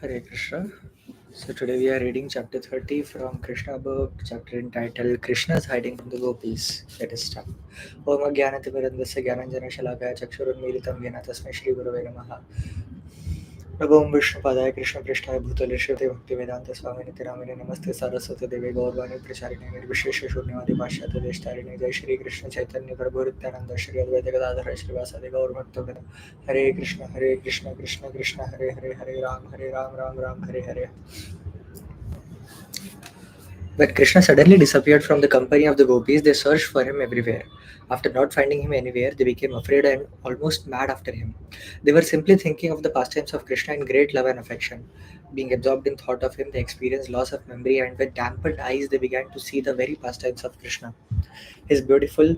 Hare Krishna. So today we are reading chapter 30 from Krishna book, chapter entitled Krishna's hiding from the Gopis. Let us start. Om Jnanatimirandasya Jnananjana Shalakaya Chakshurunmilitam Yena Tasmai Shri Gurave Namaha. Namo Om Vishnupadaya Krishna Prishtaya Bhutale Shri Bhaktivedanta Swami Nityanamine Namaste Saraswati Devi Gaurvani Pracharine Nirvishesha Shunyavadi Pashyata Deshtarine Jai Shri Krishna Chaitanya Prabhu Nityananda Shri Advaita Gadadhara Shri Vasadi Gaur Bhakta Hare Krishna Krishna Krishna Hare Hare Hare Ram Ram Hare Hare. When Krishna suddenly disappeared from the company of the gopis, they searched for him everywhere. After not finding him anywhere, they became afraid and almost mad after him. They were simply thinking of the pastimes of Krishna in great love and affection. Being absorbed in thought of him, they experienced loss of memory, and with dampened eyes, they began to see the very pastimes of Krishna. His beautiful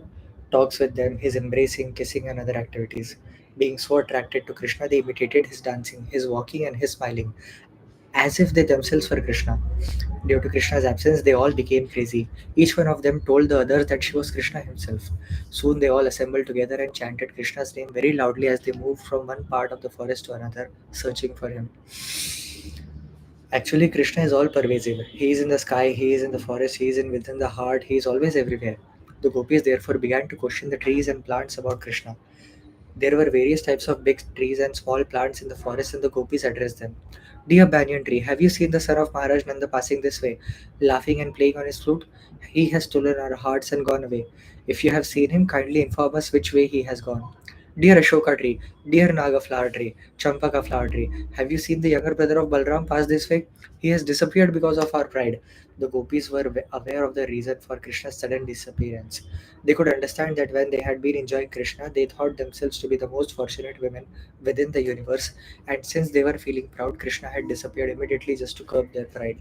talks with them, his embracing, kissing, and other activities. Being so attracted to Krishna, they imitated his dancing, his walking, and his smiling, as if they themselves were Krishna. Due to Krishna's absence, they all became crazy. Each one of them told the others that she was Krishna himself. Soon they all assembled together and chanted Krishna's name very loudly as they moved from one part of the forest to another, searching for him. Actually, Krishna is all pervasive. He is in the sky, he is in the forest, he is in within the heart, he is always everywhere. The gopis therefore began to question the trees and plants about Krishna. There were various types of big trees and small plants in the forest, and the gopis addressed them. Dear banyan tree, have you seen the son of Maharaj Nanda passing this way, laughing and playing on his flute? He has stolen our hearts and gone away. If you have seen him, kindly inform us which way he has gone. Dear Ashoka tree, dear Naga flower tree, Champaka flower tree, have you seen the younger brother of Balram pass this way? He has disappeared because of our pride. The gopis were aware of the reason for Krishna's sudden disappearance. They could understand that when they had been enjoying Krishna, they thought themselves to be the most fortunate women within the universe, and since they were feeling proud, Krishna had disappeared immediately just to curb their pride.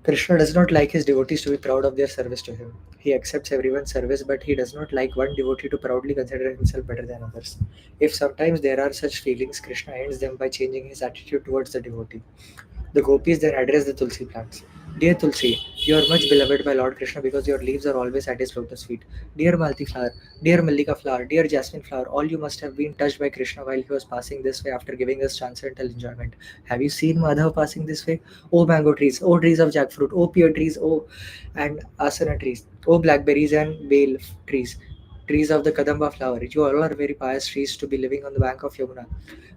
Krishna does not like his devotees to be proud of their service to him. He accepts everyone's service, but he does not like one devotee to proudly consider himself better than others. If sometimes there are such feelings, Krishna ends them by changing his attitude towards the devotee. The gopis then address the Tulsi plants. Dear Tulsi, you are much beloved by Lord Krishna because your leaves are always at his lotus feet. Dear Malti flower, dear Mallika flower, dear Jasmine flower, all you must have been touched by Krishna while he was passing this way after giving us transcendental enjoyment. Have you seen Madhav passing this way? Oh mango trees, oh trees of jackfruit, oh pear trees, oh and asana trees, oh blackberries and bale trees, trees of the Kadamba flower. You all are very pious trees to be living on the bank of Yamuna.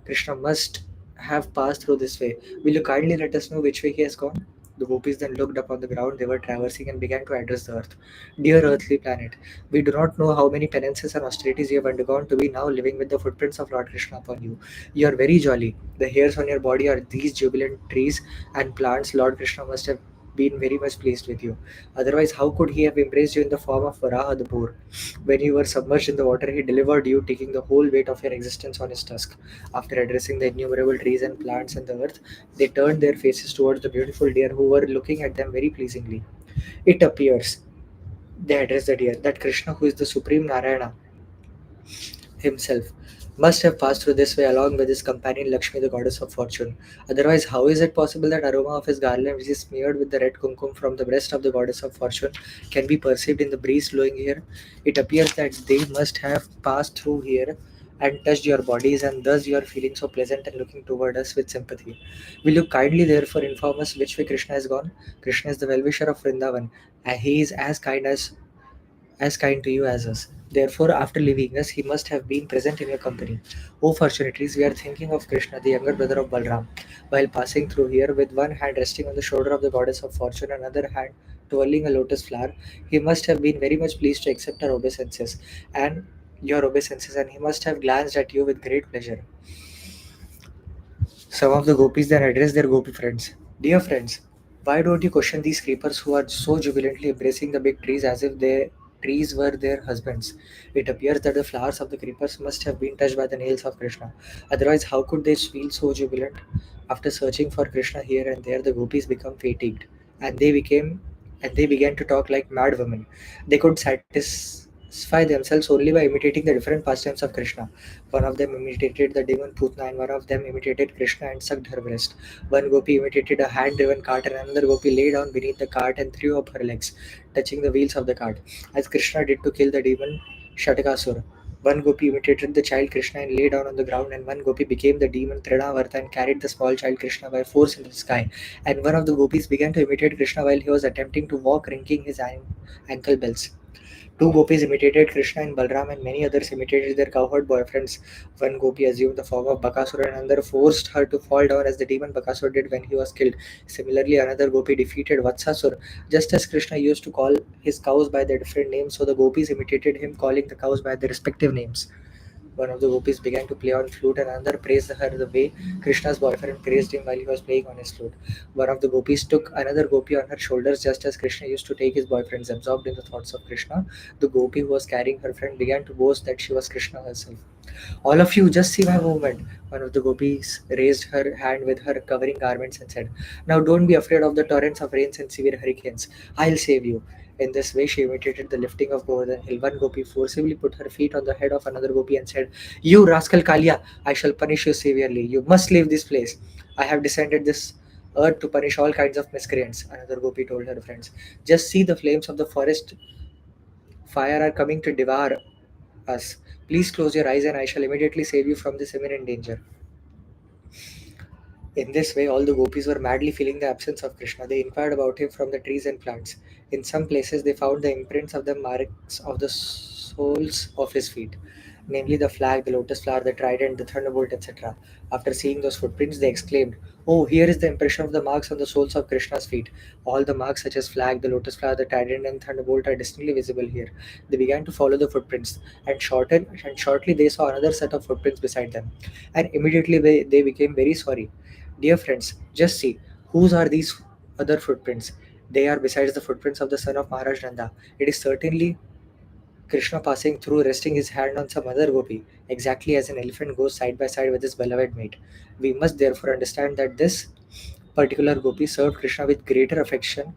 Krishna must have passed through this way. Will you kindly let us know which way he has gone? The gopis then looked upon the ground they were traversing and began to address the earth. Dear earthly planet, we do not know how many penances and austerities you have undergone to be now living with the footprints of Lord Krishna upon you. You are very jolly. The hairs on your body are these jubilant trees and plants. Lord Krishna must have been very much pleased with you. Otherwise, how could he have embraced you in the form of Varaha the boar? When you were submerged in the water, he delivered you, taking the whole weight of your existence on his tusk. After addressing the innumerable trees and plants and the earth, they turned their faces towards the beautiful deer who were looking at them very pleasingly. It appears, they addressed the deer, that Krishna, who is the supreme Narayana himself, must have passed through this way along with his companion Lakshmi, the goddess of fortune. Otherwise, how is it possible that aroma of his garland, which is smeared with the red kumkum from the breast of the goddess of fortune, can be perceived in the breeze blowing here? It appears that they must have passed through here and touched your bodies, and thus you are feeling so pleasant and looking toward us with sympathy. Will you kindly therefore inform us which way Krishna has gone? Krishna is the well-wisher of Vrindavan, and he is as kind to you as us. Therefore, after leaving us, he must have been present in your company. O fortunaties, we are thinking of Krishna, the younger brother of Balram, while passing through here with one hand resting on the shoulder of the goddess of fortune, another hand twirling a lotus flower. He must have been very much pleased to accept our obeisances and your obeisances, and he must have glanced at you with great pleasure. Some of the gopis then addressed their gopi friends. Dear friends, why don't you question these creepers who are so jubilantly embracing the big trees as if their trees were their husbands? It appears that the flowers of the creepers must have been touched by the nails of Krishna. Otherwise, how could they feel so jubilant? After searching for Krishna here and there, the gopis become fatigued, and they began to talk like mad women. They could satisfy themselves only by imitating the different pastimes of Krishna. One of them imitated the demon Putna, and one of them imitated Krishna and sucked her breast. One gopi imitated a hand-driven cart, and another gopi lay down beneath the cart and threw up her legs, touching the wheels of the cart, as Krishna did to kill the demon Shatakasura. One gopi imitated the child Krishna and lay down on the ground, and one gopi became the demon Trinavarta and carried the small child Krishna by force into the sky. And one of the gopis began to imitate Krishna while he was attempting to walk, ringing his ankle bells. Two gopis imitated Krishna and Balram, and many others imitated their cowherd boyfriends. One gopi assumed the form of Bakasura, and another forced her to fall down as the demon Bakasura did when he was killed. Similarly, another gopi defeated Vatsasur. Just as Krishna used to call his cows by their different names, so the gopis imitated him, calling the cows by their respective names. One of the gopis began to play on flute, and another praised her the way Krishna's boyfriend praised him while he was playing on his flute. One of the gopis took another gopi on her shoulders just as Krishna used to take his boyfriends. Absorbed in the thoughts of Krishna, the gopi who was carrying her friend began to boast that she was Krishna herself. All of you, just see my movement. One of the gopis raised her hand with her covering garments and said, now don't be afraid of the torrents of rains and severe hurricanes. I'll save you. In this way, she imitated the lifting of Govardhan Hill. One gopi forcibly put her feet on the head of another gopi and said, you rascal Kalia, I shall punish you severely. You must leave this place. I have descended this earth to punish all kinds of miscreants. Another gopi told her friends, just see the flames of the forest fire are coming to devour us. Please close your eyes and I shall immediately save you from this imminent danger. In this way, all the gopis were madly feeling the absence of Krishna. They inquired about him from the trees and plants. In some places, they found the imprints of the marks of the soles of his feet, namely the flag, the lotus flower, the trident, the thunderbolt, etc. After seeing those footprints, they exclaimed, oh, here is the impression of the marks on the soles of Krishna's feet. All the marks, such as flag, the lotus flower, the trident, and thunderbolt, are distinctly visible here. They began to follow the footprints, and shortly they saw another set of footprints beside them. And immediately they became very sorry. Dear friends, just see, whose are these other footprints? They are besides the footprints of the son of Maharaj Nanda. It is certainly Krishna passing through, resting his hand on some other gopi, exactly as an elephant goes side by side with his beloved mate. We must therefore understand that this particular gopi served Krishna with greater affection,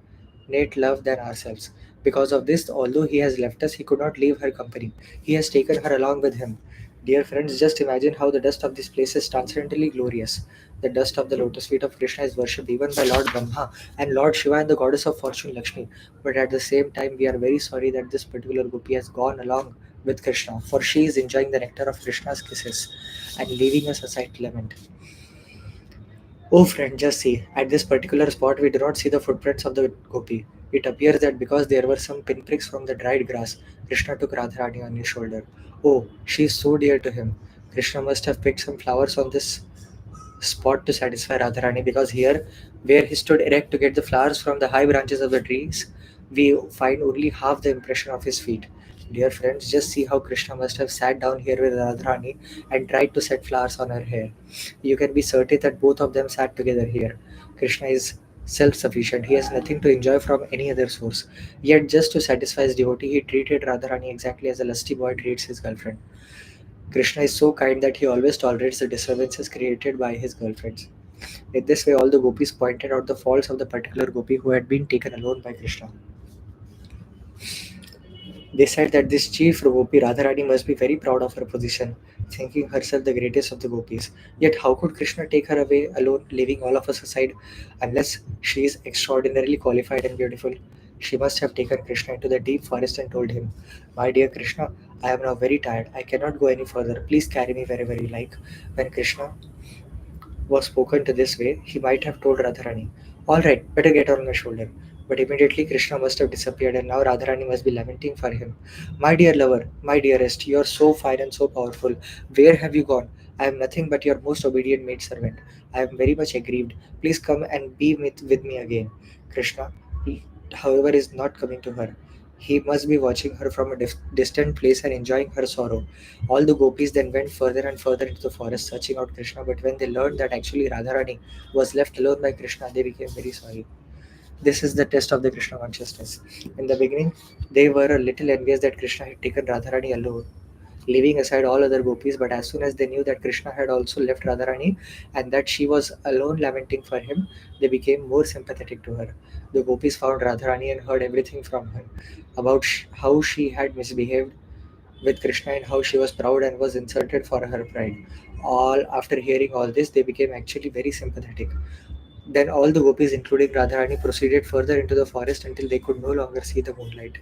innate love than ourselves. Because of this, although he has left us, he could not leave her company. He has taken her along with him. Dear friends, just imagine how the dust of this place is transcendently glorious. The dust of the lotus feet of Krishna is worshipped even by Lord Brahma and Lord Shiva and the goddess of fortune Lakshmi. But at the same time, we are very sorry that this particular gopi has gone along with Krishna, for she is enjoying the nectar of Krishna's kisses and leaving us aside to lament. Oh friend, just see, at this particular spot we do not see the footprints of the gopi. It appears that because there were some pinpricks from the dried grass, Krishna took Radharani on his shoulder. Oh, she is so dear to him. Krishna must have picked some flowers on this spot to satisfy Radharani, because here, where he stood erect to get the flowers from the high branches of the trees, we find only half the impression of his feet. Dear friends, just see how Krishna must have sat down here with Radharani and tried to set flowers on her hair. You can be certain that both of them sat together here. Krishna is self sufficient, he has nothing to enjoy from any other source. Yet, just to satisfy his devotee, he treated Radharani exactly as a lusty boy treats his girlfriend. Krishna is so kind that he always tolerates the disturbances created by his girlfriends. In this way, all the gopis pointed out the faults of the particular gopi who had been taken alone by Krishna. They said that this chief gopi Radharani must be very proud of her position, thinking herself the greatest of the gopis. Yet, how could Krishna take her away alone, leaving all of us aside, unless she is extraordinarily qualified and beautiful? She must have taken Krishna into the deep forest and told him, my dear Krishna, I am now very tired. I cannot go any further. Please carry me wherever you like. When Krishna was spoken to this way, he might have told Radharani, all right, better get on my shoulder. But immediately Krishna must have disappeared, and now Radharani must be lamenting for him. My dear lover, my dearest, you are so fine and so powerful. Where have you gone? I am nothing but your most obedient maidservant. I am very much aggrieved. Please come and be with me again. Krishna, however, is not coming to her. He must be watching her from a distant place and enjoying her sorrow. All the gopis then went further and further into the forest searching out Krishna, but when they learned that actually Radharani was left alone by Krishna, they became very sorry. This is the test of the Krishna consciousness. In the beginning, they were a little envious that Krishna had taken Radharani alone, leaving aside all other gopis, but as soon as they knew that Krishna had also left Radharani and that she was alone lamenting for him, they became more sympathetic to her. The gopis found Radharani and heard everything from her about how she had misbehaved with Krishna and how she was proud and was insulted for her pride. All after hearing all this, they became actually very sympathetic. Then all the gopis, including Radharani, proceeded further into the forest until they could no longer see the moonlight.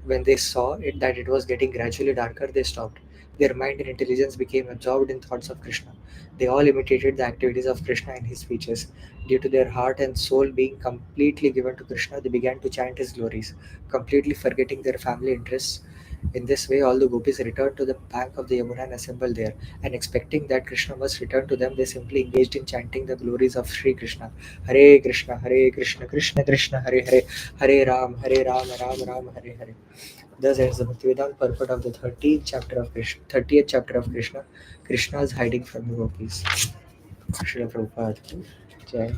When they saw that it was getting gradually darker, they stopped. Their mind and intelligence became absorbed in thoughts of Krishna. They all imitated the activities of Krishna in his speeches. Due to their heart and soul being completely given to Krishna, they began to chant his glories, completely forgetting their family interests. In this way, all the gopis returned to the bank of the Yamuna and assembled there, and expecting that Krishna must return to them, they simply engaged in chanting the glories of Sri Krishna. Hare Krishna, Krishna Krishna, Hare Hare, Hare Ram, Ram Ram, Hare Hare. Thus ends the Bhaktivedanta purport of the 30th chapter of Krishna. 30th chapter of Krishna. Krishna is hiding from the gopis. Srila Prabhupada. Jai.